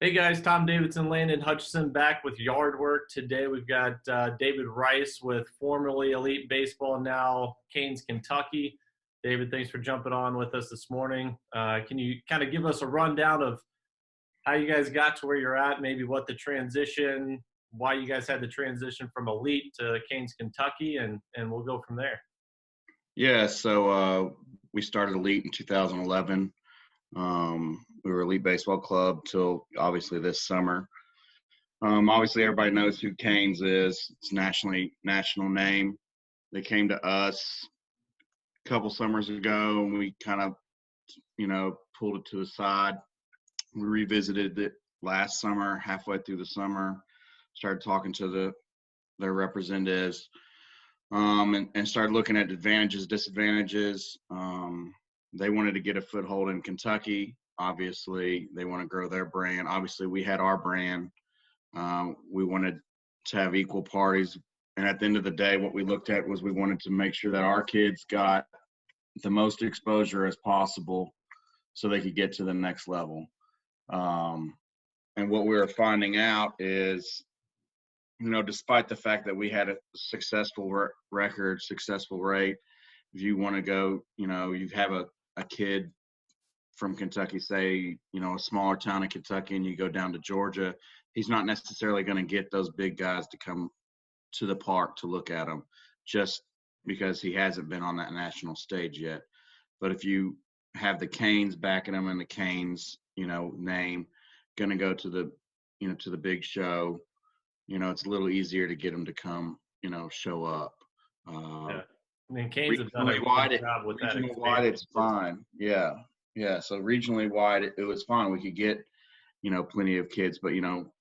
Hey guys, Tom Davidson, Landon Hutchison back with Yard Work. Today we've got David Rice with formerly Elite Baseball, now Canes, Kentucky. David, thanks for jumping on with us this morning. Can you kind of give us a rundown of how you guys got to where you're at, maybe what the transition, why you guys had the transition from Elite to Canes, Kentucky, and we'll go from there. Yeah, so we started Elite in 2011. We were Elite Baseball Club till obviously this summer. Obviously, everybody knows who Canes is. It's national name. They came to us a couple summers ago, and we kind of, pulled it to the side. We revisited it last summer, halfway through the summer, started talking to their representatives, and started looking at advantages, disadvantages. They wanted to get a foothold in Kentucky. Obviously, they want to grow their brand. Obviously, we had our brand. We wanted to have equal parties. And at the end of the day, what we looked at was we wanted to make sure that our kids got the most exposure as possible so they could get to the next level. And what we were finding out is, despite the fact that we had a successful record, successful rate, if you want to go, you have a kid from Kentucky, say, a smaller town in Kentucky, and you go down to Georgia, he's not necessarily going to get those big guys to come to the park to look at him just because he hasn't been on that national stage yet. But if you have the Canes backing him and the Canes, name, going to go to the big show, it's a little easier to get him to come, show up. Yeah. I mean, Canes have done a good job with that. Regional wide, it's fine. Yeah. So regionally wide, it was fine. We could get, plenty of kids, but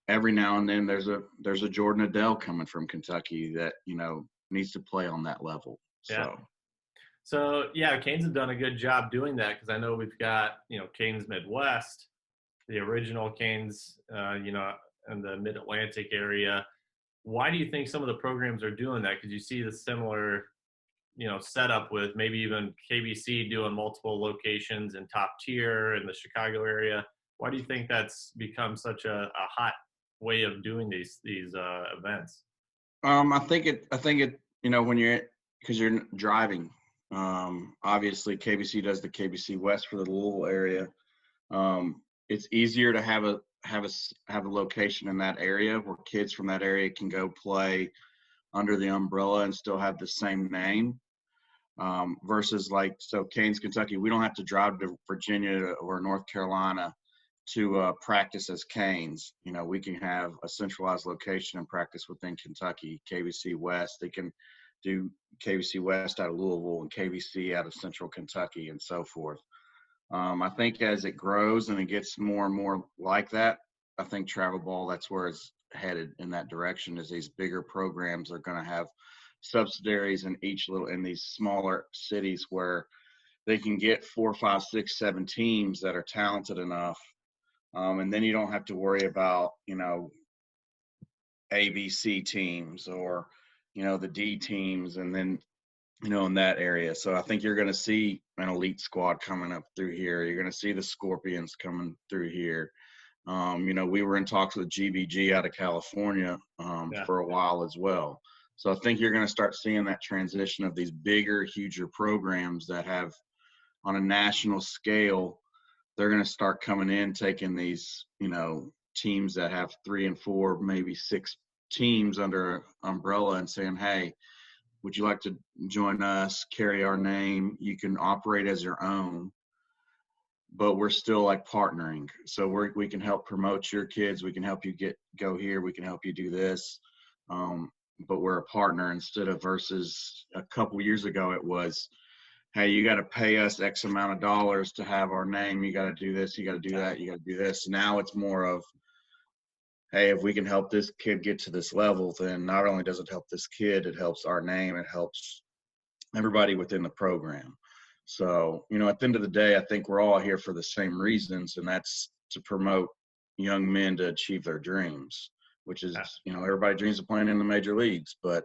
every now and then there's a Jordan Adele coming from Kentucky that needs to play on that level. Yeah. So Canes have done a good job doing that because I know we've got Canes Midwest, the original Canes, in the Mid-Atlantic area. Why do you think some of the programs are doing that? Because you see the similar setup with maybe even KBC doing multiple locations in top tier in the Chicago area. Why do you think that's become such a hot way of doing these events? I think it when because you're driving. Obviously KBC does the KBC West for the Louisville area. It's easier to have a location in that area where kids from that area can go play under the umbrella and still have the same name. Versus Canes, Kentucky, we don't have to drive to Virginia or North Carolina to practice as Canes. We can have a centralized location and practice within Kentucky. KBC West, they can do KBC West out of Louisville and KBC out of Central Kentucky and so forth. I think as it grows and it gets more and more like that, I think travel ball, that's where it's headed in that direction, is these bigger programs are going to have subsidiaries in in these smaller cities where they can get 4, 5, 6, 7 teams that are talented enough. And then you don't have to worry about, ABC teams or, the D teams and then, in that area. So I think you're going to see an elite squad coming up through here. You're going to see the Scorpions coming through here. We were in talks with GBG out of California for a while as well. So I think you're going to start seeing that transition of these bigger, huger programs that have on a national scale, they're going to start coming in, taking these, teams that have 3 and 4, maybe 6 teams under an umbrella and saying, hey, would you like to join us, carry our name? You can operate as your own, but we're still partnering. So we can help promote your kids. We can help you go here. We can help you do this. But we're a partner versus a couple years ago, it was, hey, you got to pay us X amount of dollars to have our name. You got to do this. You got to do that. You got to do this. Now it's more of, hey, if we can help this kid get to this level, then not only does it help this kid, it helps our name. It helps everybody within the program. So, at the end of the day, I think we're all here for the same reasons, and that's to promote young men to achieve their dreams, which is, everybody dreams of playing in the major leagues. But,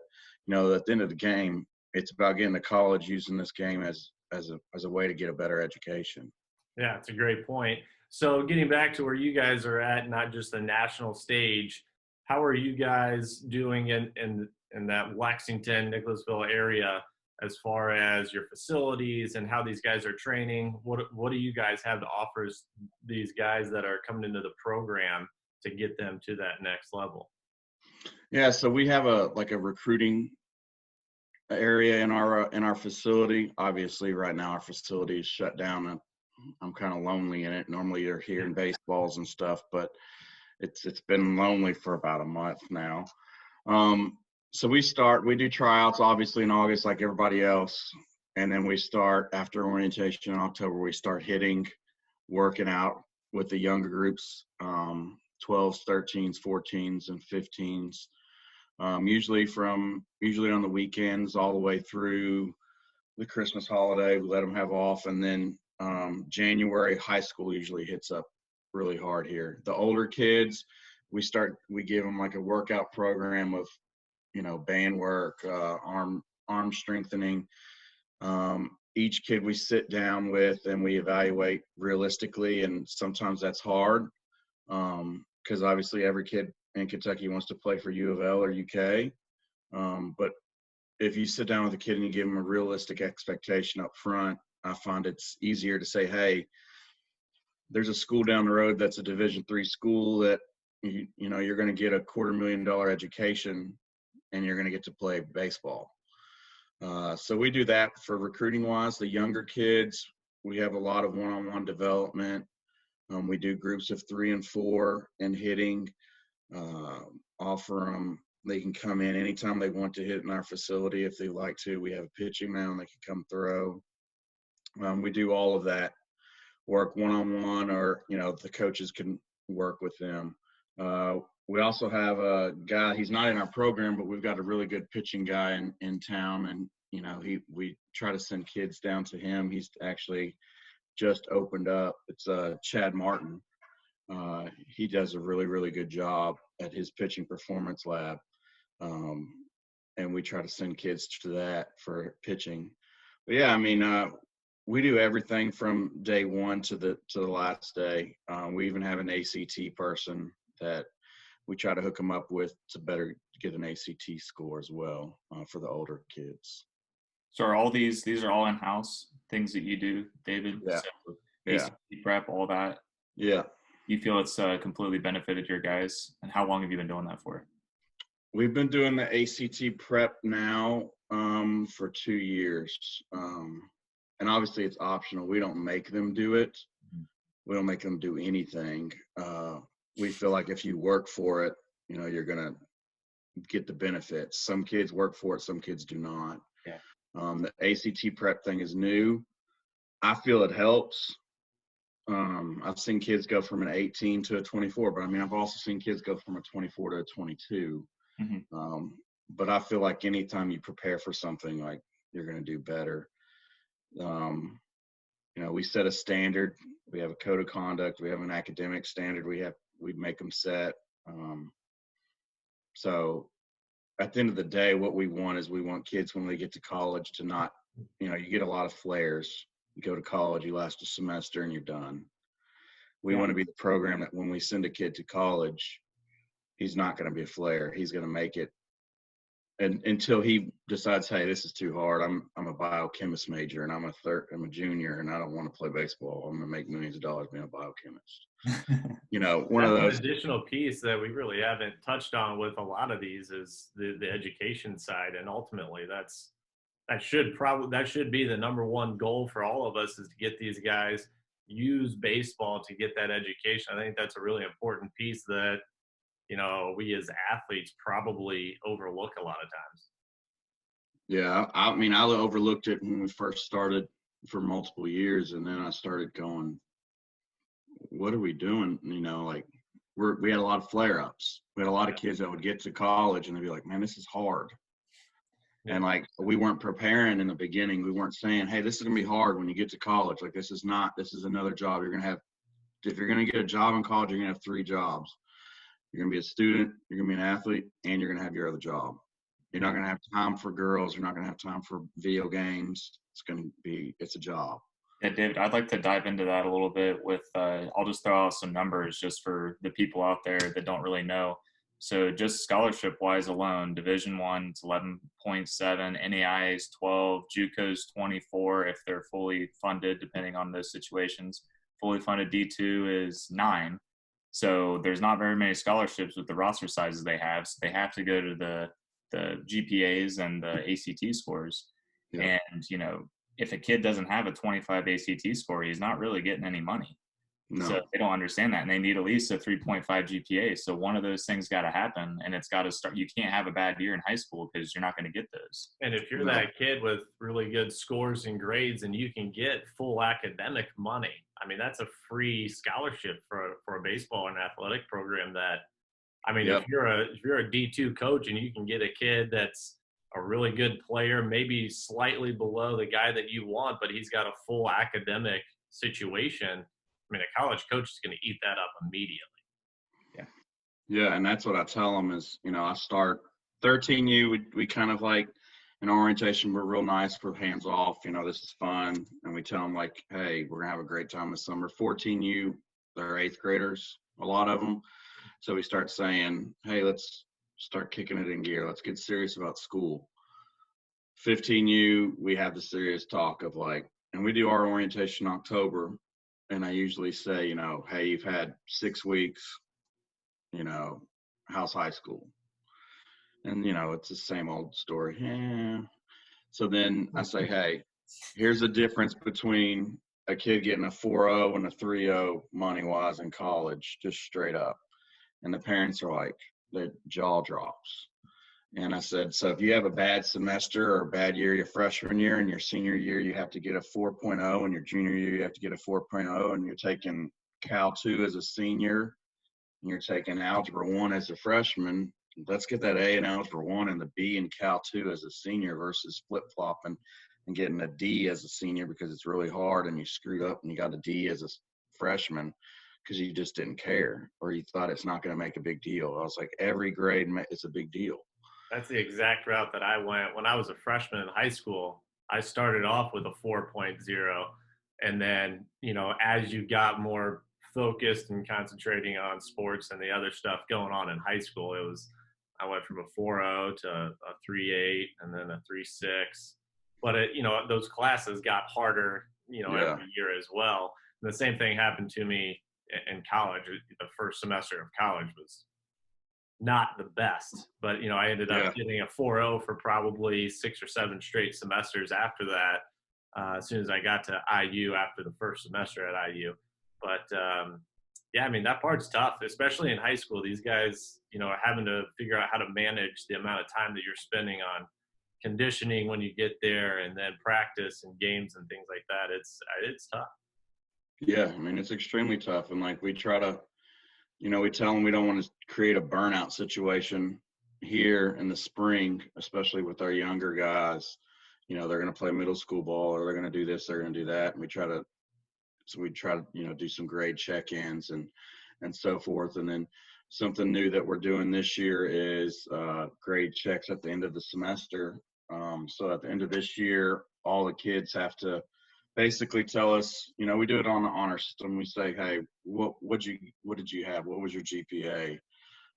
at the end of the game, it's about getting to college, using this game as a way to get a better education. Yeah, it's a great point. So getting back to where you guys are at, not just the national stage, how are you guys doing in that Lexington, Nicholasville area as far as your facilities and how these guys are training? What do you guys have to offer these guys that are coming into the program to get them to that next level? Yeah, so we have a recruiting area in our facility. Obviously, right now our facility is shut down, and I'm kind of lonely in it. Normally, you're hearing baseballs and stuff, but it's been lonely for about a month now. So we do tryouts obviously in August like everybody else, and then we start after orientation in October. We start working out with the younger groups, 12s, 13s, 14s, and 15s. Usually on the weekends all the way through the Christmas holiday. We let them have off, and then January high school usually hits up really hard here. The older kids, we give them like a workout program of, band work, arm strengthening. Each kid we sit down with and we evaluate realistically, and sometimes that's hard because obviously every kid in Kentucky wants to play for U of L or UK. But if you sit down with a kid and you give them a realistic expectation up front, I find it's easier to say, hey, there's a school down the road that's a Division III school that you're going to get a $250,000 education and you're going to get to play baseball. So we do that for recruiting wise. The younger kids, we have a lot of one-on-one development. We do groups of 3 and 4 in hitting. Offer them, they can come in anytime they want to hit in our facility if they like to. We have a pitching mound, they can come throw. We do all of that work one-on-one, or the coaches can work with them. We also have a guy, he's not in our program, but we've got a really good pitching guy in town, and we try to send kids down to him. He's actually just opened up. It's Chad Martin. He does a really, really good job at his pitching performance lab. And we try to send kids to that for pitching. But yeah, we do everything from day one to the last day. We even have an ACT person that we try to hook them up with to better get an ACT score as well for the older kids. So are all these are all in-house things that you do, David? Yeah. So Yeah. ACT prep, all that. Yeah. You feel it's completely benefited your guys, and how long have you been doing that for? We've been doing the ACT prep now for 2 years. And obviously it's optional. We don't make them do it. We don't make them do anything. We feel like if you work for it, you're going to get the benefits. Some kids work for it, some kids do not. Yeah. The ACT prep thing is new. I feel it helps. I've seen kids go from an 18 to a 24, but I've also seen kids go from a 24 to a 22. Mm-hmm. But I feel like anytime you prepare for something, like, you're going to do better. We set a standard. We have a code of conduct. We have an academic standard. We make them set. So at the end of the day, what we want kids when they get to college to not, you get a lot of flares. You go to college, you last a semester and you're done. We want to be the program that when we send a kid to college, he's not going to be a flare. He's going to make it. And until he decides, hey, this is too hard. I'm a biochemist major and I'm a junior and I don't want to play baseball. I'm going to make millions of dollars being a biochemist. One of those. An additional piece that we really haven't touched on with a lot of these is the education side, and ultimately that should be the number one goal for all of us, is to get these guys use baseball to get that education. I think that's a really important piece that we as athletes probably overlook a lot of times. Yeah, I overlooked it when we first started for multiple years, and then I started going, what are we doing? We had a lot of flare-ups. We had a lot of kids that would get to college and they'd be like, man, this is hard. Yeah. And we weren't preparing in the beginning. We weren't saying, hey, this is going to be hard when you get to college. This is another job. You're going to have, if you're going to get a job in college, you're going to have 3 jobs. You're going to be a student, you're going to be an athlete, and you're going to have your other job. You're not going to have time for girls. You're not going to have time for video games. It's a job. Yeah, David, I'd like to dive into that a little bit with, I'll just throw out some numbers just for the people out there that don't really know. So just scholarship wise alone, Division One, it's 11.7, NAI is 12, JUCO's 24 if they're fully funded, depending on those situations. Fully funded D2 is 9. So there's not very many scholarships with the roster sizes they have. So they have to go to the GPAs and the ACT scores. Yeah. And, if a kid doesn't have a 25 ACT score, he's not really getting any money. No. So they don't understand that, and they need at least a 3.5 GPA. So one of those things got to happen, and it's got to start. You can't have a bad year in high school because you're not going to get those. And if you're that kid with really good scores and grades and you can get full academic money, I mean, that's a free scholarship for a baseball and athletic program that, I mean, Yep. if you're a D2 coach and you can get a kid that's a really good player, maybe slightly below the guy that you want, but he's got a full academic situation, I mean, a college coach is going to eat that up immediately. Yeah, and that's what I tell them is, I start 13U, we kind of like in orientation, we're real nice, we're hands off, this is fun. And we tell them like, hey, we're gonna have a great time this summer. 14U, they're 8th graders, a lot of them. So we start saying, hey, let's start kicking it in gear. Let's get serious about school. 15U, we have the serious talk of like, and we do our orientation in October. And I usually say, hey, you've had 6 weeks, how's high school? And, it's the same old story. Yeah. So then I say, hey, here's the difference between a kid getting a 4.0 and a 3.0 money-wise in college, just straight up. And the parents are like, their jaw drops. And I said, so if you have a bad semester or a bad year your freshman year, and your senior year you have to get a 4.0, and your junior year you have to get a 4.0, and you're taking Cal 2 as a senior, and you're taking Algebra 1 as a freshman, let's get that A in Algebra 1 and the B in Cal 2 as a senior versus flip-flopping and getting a D as a senior because it's really hard and you screwed up and you got a D as a freshman because you just didn't care or you thought it's not going to make a big deal. I was like, every grade is a big deal. That's the exact route that I went. When I was a freshman in high school, I started off with a 4.0. And then, as you got more focused and concentrating on sports and the other stuff going on in high school, I went from a 4.0 to a 3.8 and then a 3.6. But those classes got harder, every year as well. And the same thing happened to me in college. The first semester of college was not the best, but I ended up getting a 4.0 for probably 6 or 7 straight semesters after that. As soon as I got to IU after the first semester at IU, but I mean that part's tough, especially in high school. These guys, are having to figure out how to manage the amount of time that you're spending on conditioning when you get there, and then practice and games and things like that. It's tough. Yeah, I mean it's extremely tough, and like we try to. We tell them we don't want to create a burnout situation here in the spring, especially with our younger guys. They're going to play middle school ball or they're going to do this, they're going to do that. And we try to, do some grade check-ins and so forth. And then something new that we're doing this year is grade checks at the end of the semester. So at the end of this year, all the kids have to basically tell us, we do it on the honor system. We say, hey, what did you have? What was your GPA?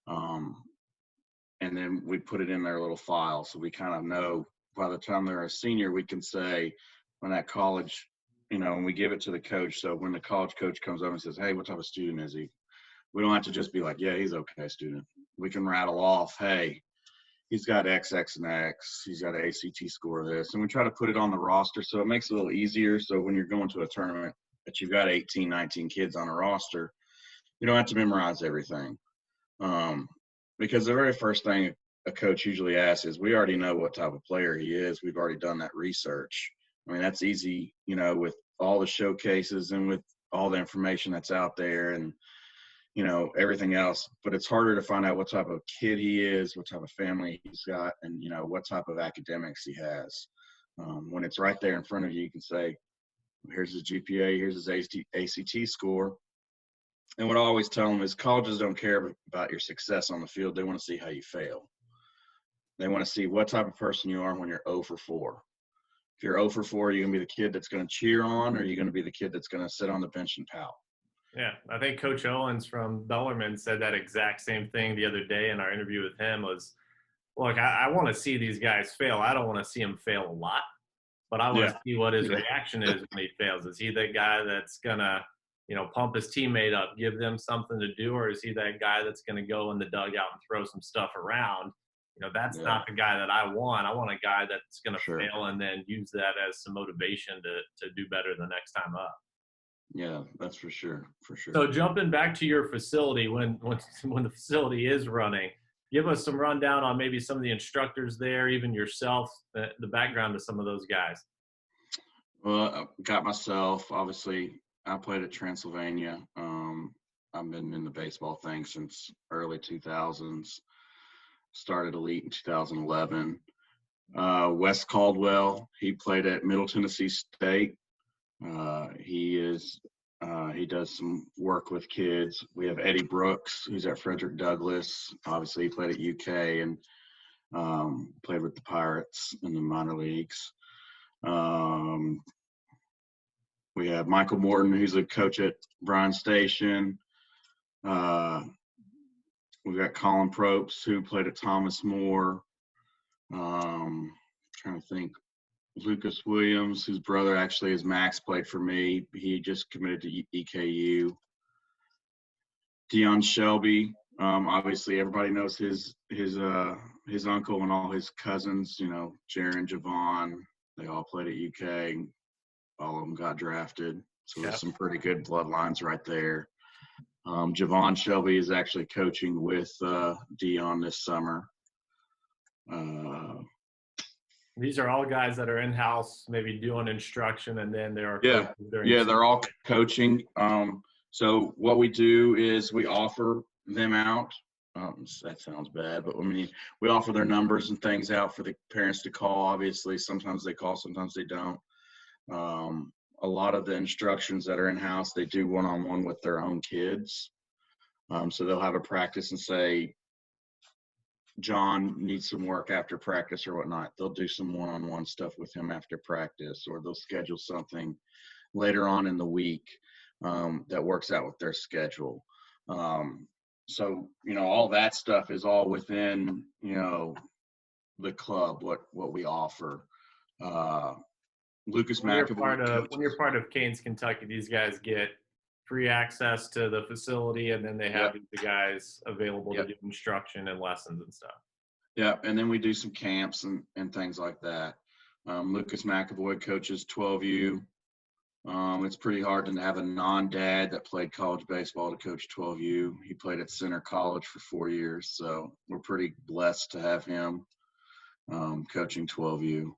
And then we put it in their little file. So we kind of know by the time they're a senior, we can say when that college, when we give it to the coach. So when the college coach comes up and says, hey, what type of student is he? We don't have to just be like, yeah, he's okay student. We can rattle off, hey, he's got X, X, and X. He's got an ACT score of this. And we try to put it on the roster so it makes it a little easier. So when you're going to a tournament that you've got 18, 19 kids on a roster, you don't have to memorize everything. Because the very first thing a coach usually asks is, we already know what type of player he is. We've already done that research. I mean, that's easy, with all the showcases and with all the information that's out there and, everything else. But it's harder to find out what type of kid he is, what type of family he's got, and, what type of academics he has. When it's right there in front of you, you can say, here's his GPA, here's his ACT score. And what I always tell them is colleges don't care about your success on the field. They want to see how you fail. They want to see what type of person you are when you're 0 for 4. If you're 0 for 4, you're going to be the kid that's going to cheer on, or you're going to be the kid that's going to sit on the bench and pout. Yeah, I think Coach Owens from Bellarmine said that exact same thing the other day in our interview with him was, look, I want to see these guys fail. I don't want to see them fail a lot, but I want to see what his reaction is when he fails. Is he the guy that's going to, pump his teammate up, give them something to do, or is he that guy that's going to go in the dugout and throw some stuff around? That's not the guy that I want. I want a guy that's going to fail and then use that as some motivation to do better the next time up. Yeah, that's for sure. For sure. So jumping back to your facility, when the facility is running, give us some rundown on maybe some of the instructors there, even yourself, the background of some of those guys. Well, I got myself, obviously, I played at Transylvania. I've been in the baseball thing since early 2000s. Started elite in 2011. Wes Caldwell, he played at Middle Tennessee State. He does some work with kids. We have Eddie Brooks, who's at Frederick Douglass. Obviously, he played at UK and played with the Pirates in the minor leagues. We have Michael Morton, who's a coach at Bryan Station. We've got Colin Probst, who played at Thomas More. Trying to think. Lucas Williams, whose brother actually is Max, played for me. He just committed to EKU. Dion Shelby, obviously everybody knows his uncle and all his cousins. Jaron, Javon, they all played at UK. All of them got drafted, so there's some pretty good bloodlines right there. Javon Shelby is actually coaching with Dion this summer. These are all guys that are in-house, maybe doing instruction, and then there are they're all coaching. So what we do is we offer them out. That sounds bad, but we offer their numbers and things out for the parents to call. Obviously, sometimes they call, sometimes they don't. A lot of the instructions that are in-house, they do one-on-one with their own kids. So they'll have a practice and say, John needs some work after practice or whatnot. They'll do some one-on-one stuff with him after practice, or they'll schedule something later on in the week that works out with their schedule. So, all that stuff is all within, the club, what we offer. Lucas McAvoy. When you're part of Canes, Kentucky, these guys get free access to the facility, and then they have the guys available to do instruction and lessons and stuff. Yeah, and then we do some camps and things like that. Lucas McAvoy coaches 12U. It's pretty hard to have a non-dad that played college baseball to coach 12U. He played at Center College for 4 years, so we're pretty blessed to have him coaching 12U.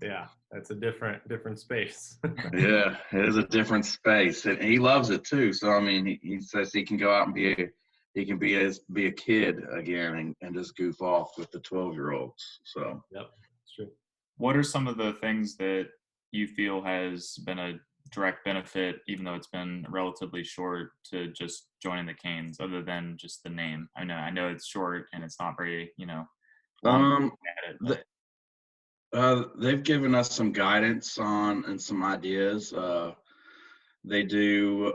Yeah, that's a different space. Yeah, it is a different space, and he loves it too. So he says he can go out and be a kid again and just goof off with the 12-year-olds. So it's true. What are some of the things that you feel has been a direct benefit, even though it's been relatively short, to just joining the Canes, other than just the name? I know it's short and it's not very long they've given us some guidance and some ideas. They do.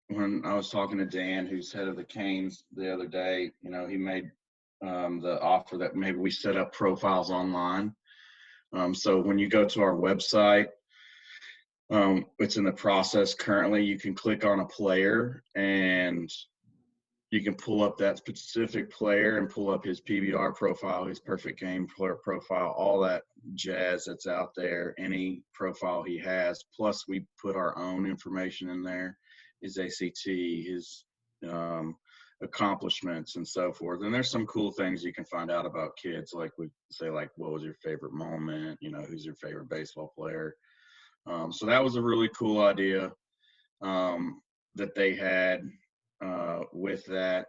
When I was talking to Dan, who's head of the Canes, the other day, he made the offer that maybe we set up profiles online. So when you go to our website, it's in the process currently. You can click on a player and you can pull up that specific player and pull up his PBR profile, his perfect game player profile, all that jazz that's out there, any profile he has. Plus, we put our own information in there, his ACT, his accomplishments, and so forth. And there's some cool things you can find out about kids, like we say, like, what was your favorite moment? Who's your favorite baseball player? So that was a really cool idea that they had. With that,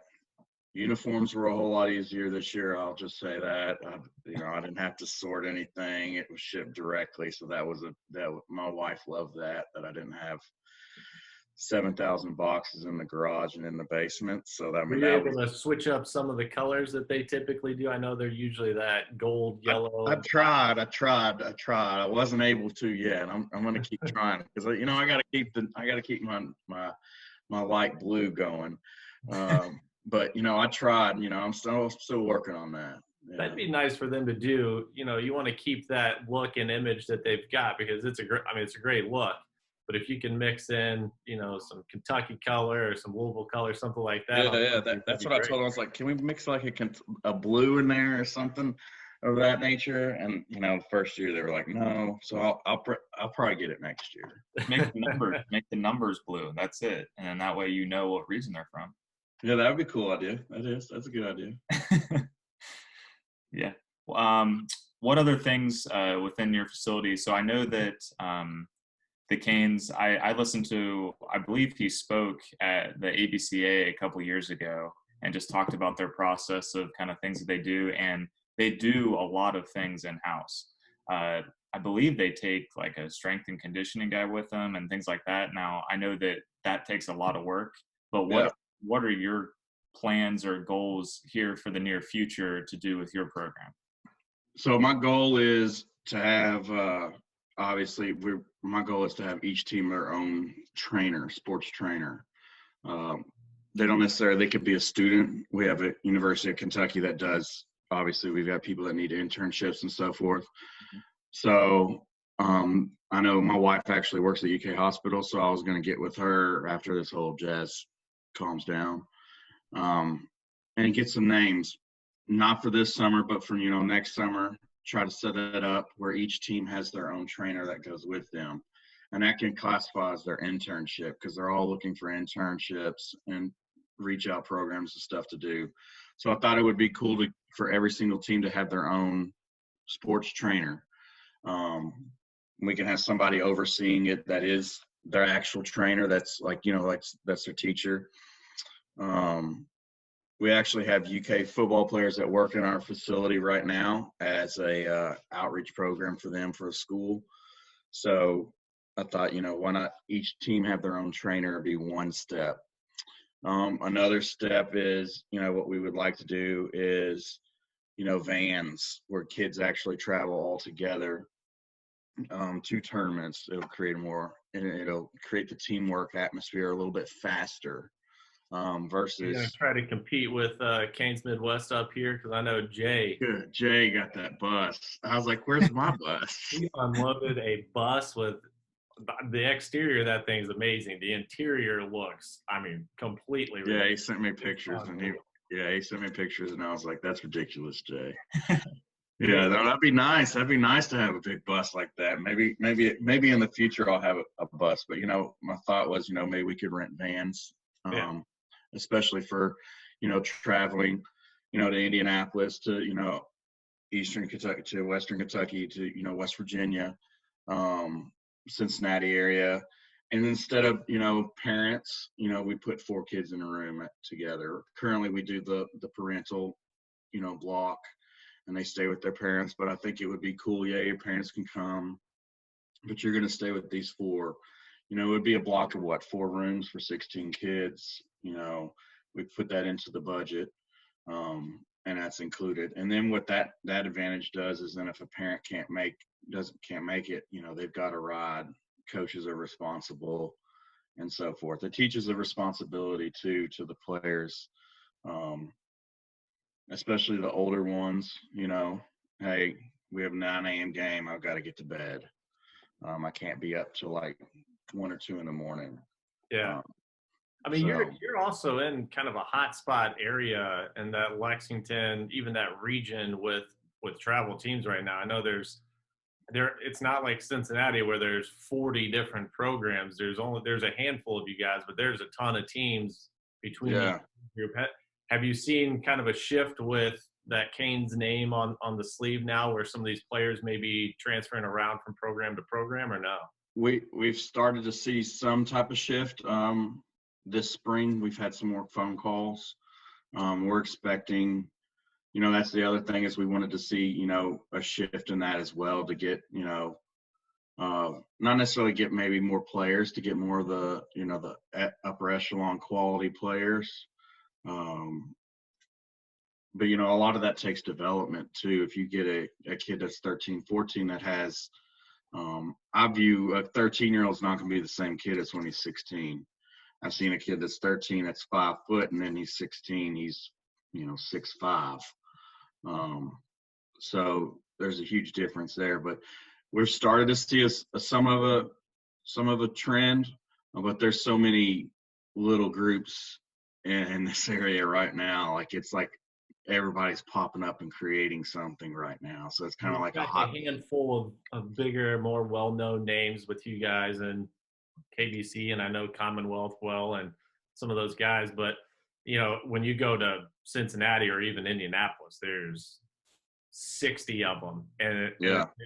uniforms were a whole lot easier this year. I'll just say that. I didn't have to sort anything. It was shipped directly, so that my wife loved that I didn't have 7,000 boxes in the garage and in the basement. So that, I Were mean, you that able was, to switch up some of the colors that they typically do? I know they're usually that gold, yellow. I tried. I wasn't able to yet. I'm going to keep trying because, you know, I got to keep my light blue going. But, you know, I tried, you know, I'm still working on that. Yeah. That'd be nice for them to do. You know, you want to keep that look and image that they've got because it's a great look. But if you can mix in, you know, some Kentucky color or some Louisville color, something like that. Yeah. That'd That's be what I great. told him. I was like, can we mix like a blue in there or something of that nature? And, you know, first year they were like, no. So I'll probably get it next year. Make the numbers blue. That's it. And then that way you know what region they're from. Yeah, that would be a cool idea. That's a good idea. Yeah. What other things within your facility? So I know that the Canes, I listened to, I believe he spoke at the ABCA a couple years ago and just talked about their process of kind of things that they do. And they do a lot of things in-house. I believe they take like a strength and conditioning guy with them and things like that. Now, I know that takes a lot of work, but what are your plans or goals here for the near future to do with your program? So my goal is to have, obviously, my goal is to have each team their own trainer, sports trainer. They don't necessarily, they could be a student. We have a University of Kentucky that does, obviously, we've got people that need internships and so forth. Mm-hmm. So I know my wife actually works at UK Hospital, so I was going to get with her after this whole jazz calms down and get some names. Not for this summer, but for, you know, next summer, try to set it up where each team has their own trainer that goes with them. And that can classify as their internship because they're all looking for internships and reach out programs and stuff to do. So I thought it would be cool for every single team to have their own sports trainer. We can have somebody overseeing it that is their actual trainer. That's like, you know, like that's their teacher. We actually have UK football players that work in our facility right now as a outreach program for them for a school. So I thought, you know, why not each team have their own trainer? Be one step. Another step is, you know, what we would like to do is, you know, vans where kids actually travel all together to tournaments. It'll create the teamwork atmosphere a little bit faster. Versus You're gonna try to compete with Canes Midwest up here because I know Jay got that bus. I was like, "Where's my bus?" he unloaded a bus with the exterior. Of that thing's amazing. The interior looks, I mean, completely. Yeah, he sent me pictures, and he sent me pictures, and I was like, "That's ridiculous, Jay." Yeah, that'd be nice. That'd be nice to have a big bus like that. Maybe in the future I'll have a bus. But, you know, my thought was, you know, maybe we could rent vans. Especially for, you know, traveling, you know, to Indianapolis, to, you know, Eastern Kentucky, to Western Kentucky, to, you know, West Virginia, Cincinnati area. And instead of, you know, parents, you know, we put 4 kids in a room together. Currently we do the parental, you know, block, and they stay with their parents. But I think it would be cool. Yeah, your parents can come, but you're going to stay with these 4. You know, it would be a block of 4 rooms for 16 kids. You know, we put that into the budget, and that's included. And then what that advantage does is then if a parent can't make it, you know, they've got a ride. Coaches are responsible, and so forth. It teaches a responsibility to the players, especially the older ones. You know, hey, we have a 9 a.m. game. I've got to get to bed. I can't be up till like 1 or 2 in the morning. Yeah. I mean, you're also in kind of a hot spot area in that Lexington, even that region with travel teams right now. I know it's not like Cincinnati where there's 40 different programs. There's a handful of you guys, but there's a ton of teams between you group. Have you seen kind of a shift with that Canes name on the sleeve now where some of these players may be transferring around from program to program, or no? We've started to see some type of shift. This spring, we've had some more phone calls. We're expecting, you know, that's the other thing is we wanted to see, you know, a shift in that as well to get, you know, not necessarily get maybe more players, to get more of the, the upper echelon quality players. But, a lot of that takes development too. If you get a kid that's 13, 14 that has, I view a 13-year-old is not going to be the same kid as when he's 16. I've seen a kid that's 13 that's 5 foot, and then he's 16, he's, 6'5". So there's a huge difference there. But we've started to see some of a trend, but there's so many little groups in this area right now. Like, it's like everybody's popping up and creating something right now. So it's kind of like a handful of bigger, more well-known names with you guys and KBC, and I know Commonwealth well, and some of those guys. But, when you go to Cincinnati or even Indianapolis, there's 60 of them, and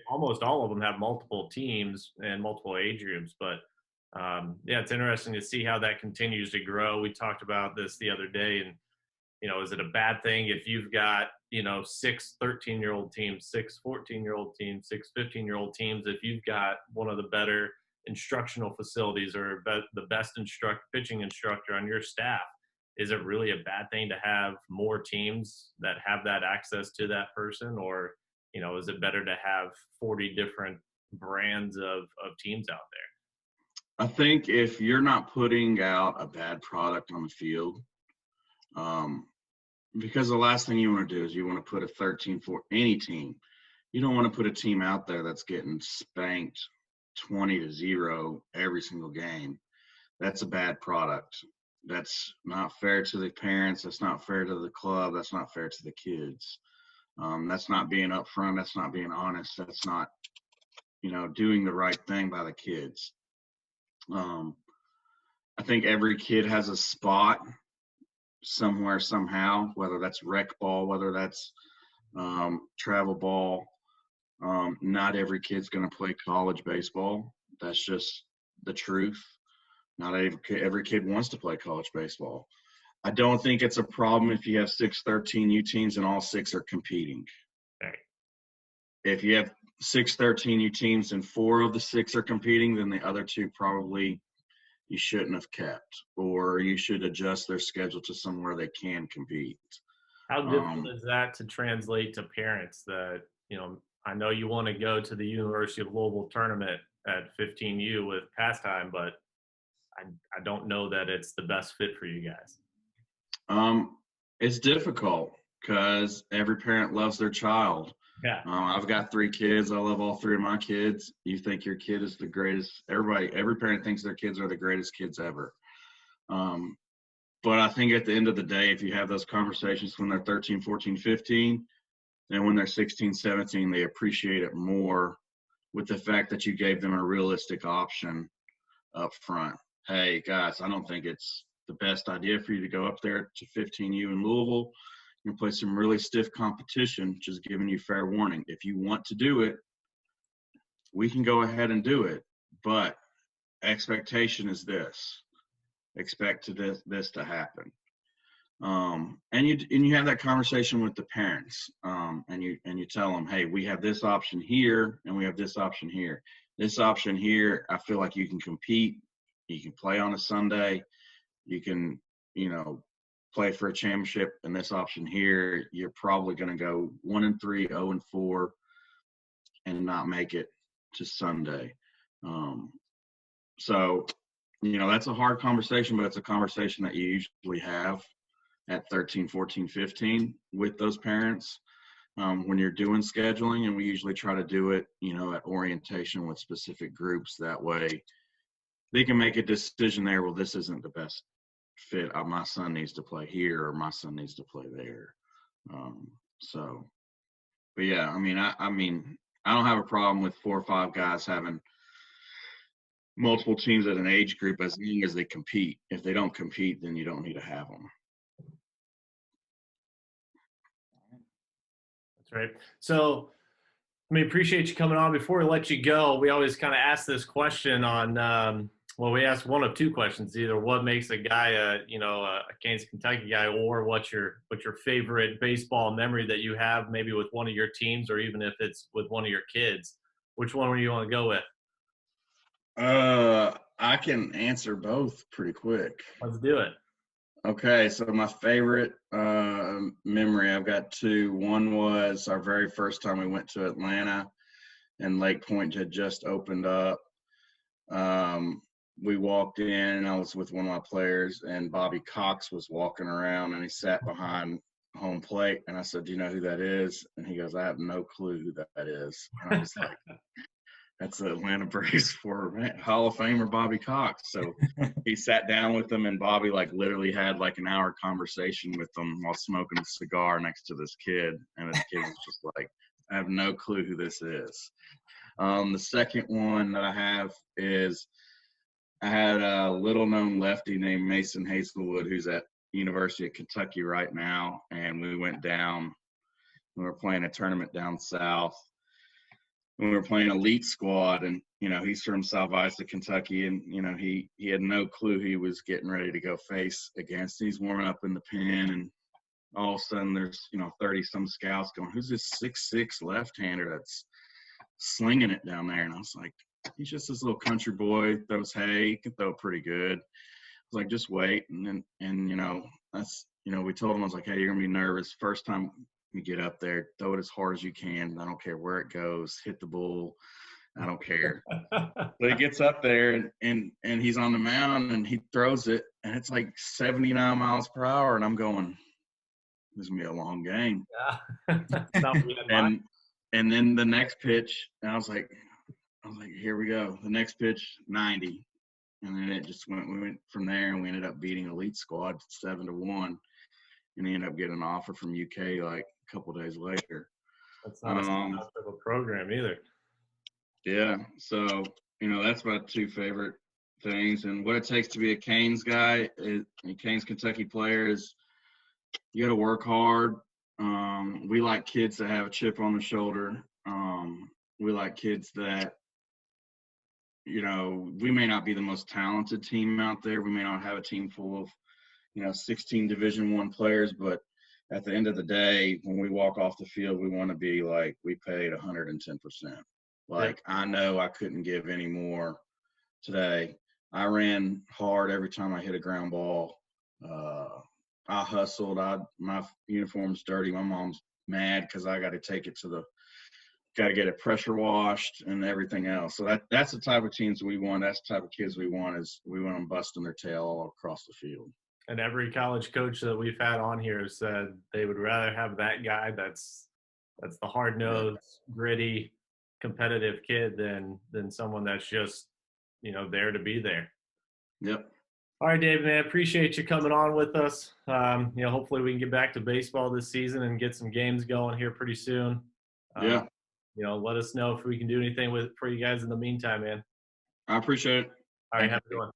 almost all of them have multiple teams and multiple age groups. But it's interesting to see how that continues to grow. We talked about this the other day, and is it a bad thing if you've got 6 13-year-old teams, 6 14-year-old teams, 6 15-year-old teams? If you've got one of the better instructional facilities or the best pitching instructor on your staff, is it really a bad thing to have more teams that have that access to that person? Or, is it better to have 40 different brands of teams out there? I think if you're not putting out a bad product on the field, because the last thing you want to do is you want to put a 13 for any team. You don't want to put a team out there that's getting spanked 20-0 every single game. That's a bad product. That's not fair to the parents. That's not fair to the club. That's not fair to the kids. That's not being upfront. That's not being honest. That's not, doing the right thing by the kids. I think every kid has a spot somewhere, somehow, whether that's rec ball, whether that's travel ball. Not every kid's going to play college baseball. That's just the truth. Not every kid wants to play college baseball. I don't think it's a problem if you have 6 13U teams and all 6 are competing. Right. If you have 6 13U teams and 4 of the 6 are competing, then the other 2 probably you shouldn't have kept, or you should adjust their schedule to somewhere they can compete. How difficult is that to translate to parents that, I know you want to go to the University of Louisville tournament at 15U with Pastime, but I don't know that it's the best fit for you guys. It's difficult because every parent loves their child. Yeah. I've got 3 kids. I love all 3 of my kids. You think your kid is the greatest. Every parent thinks their kids are the greatest kids ever. But I think at the end of the day, if you have those conversations when they're 13, 14, 15, and when they're 16, 17, they appreciate it more with the fact that you gave them a realistic option up front. Hey, guys, I don't think it's the best idea for you to go up there to 15U in Louisville and play some really stiff competition, just giving you fair warning. If you want to do it, we can go ahead and do it. But expectation is this. Expect this to happen. And you have that conversation with the parents, and you tell them, hey, we have this option here and we have this option here. This option here, I feel like you can compete. You can play on a Sunday. You can, play for a championship. And this option here, you're probably going to go 1-3, 0-4, and not make it to Sunday. So, that's a hard conversation, but it's a conversation that you usually have at 13, 14, 15 with those parents when you're doing scheduling. And we usually try to do it, at orientation with specific groups. That way they can make a decision there. Well, this isn't the best fit. My son needs to play here, or my son needs to play there. But yeah, I don't have a problem with 4 or 5 guys having multiple teams at an age group as long as they compete. If they don't compete, then you don't need to have them. That's right. So, appreciate you coming on. Before we let you go, we always kind of ask this question on, we ask one of 2 questions: either what makes a guy a Kansas, Kentucky guy, or what's your favorite baseball memory that you have, maybe with one of your teams, or even if it's with one of your kids. Which one do you want to go with? I can answer both pretty quick. Let's do it. Okay, so my favorite memory, I've got two. One was our very first time we went to Atlanta, and Lake Point had just opened up. We walked in, and I was with one of my players, and Bobby Cox was walking around, and he sat behind home plate. And I said, "Do you know who that is?" And he goes, "I have no clue who that is." And I was like, "That's the Atlanta Braves for Hall of Famer Bobby Cox." So he sat down with them, and Bobby literally had an hour conversation with them while smoking a cigar next to this kid. And this kid was just like, "I have no clue who this is." The second one that I have is I had a little-known lefty named Mason Hazelwood, who's at University of Kentucky right now, and we went down. We were playing a tournament down south. We were playing elite squad, and he's from South Isa, Kentucky, and he had no clue he was getting ready to go face against. He's warming up in the pen, and all of a sudden there's 30 some scouts going, "Who's this 6'6" left-hander that's slinging it down there?" And I was like, "He's just this little country boy, throws hay, he can throw pretty good." I was like, "Just wait." And that's we told him, I was like, "Hey, you're gonna be nervous first time you get up there, throw it as hard as you can. I don't care where it goes, hit the bull, I don't care." But he gets up there, and he's on the mound, and he throws it, and it's 79 miles per hour, and I'm going, "This is gonna be a long game." Yeah. And then the next pitch, and I was like, "Here we go." The next pitch, 90. And then it just went. We went from there, and we ended up beating Elite Squad 7-1, and he ended up getting an offer from UK a couple days later. That's not a program either. Yeah, so that's my two favorite things, and what it takes to be a Canes guy, a Canes Kentucky player, is you got to work hard. We like kids that have a chip on the shoulder. We like kids that we may not be the most talented team out there. We may not have a team full of 16 Division I players, but at the end of the day, when we walk off the field, we want to be we paid 110%. I know I couldn't give any more today. I ran hard every time I hit a ground ball. I hustled. My uniform's dirty. My mom's mad because I got to take it got to get it pressure washed and everything else. So that's the type of teams we want. That's the type of kids we want. Is we want them busting their tail all across the field. And every college coach that we've had on here said they would rather have that guy that's the hard-nosed, gritty, competitive kid than someone that's just there to be there. Yep. All right, Dave, man, appreciate you coming on with us. Hopefully we can get back to baseball this season and get some games going here pretty soon. Yeah. Let us know if we can do anything for you guys in the meantime, man. I appreciate it. All right, have a good one.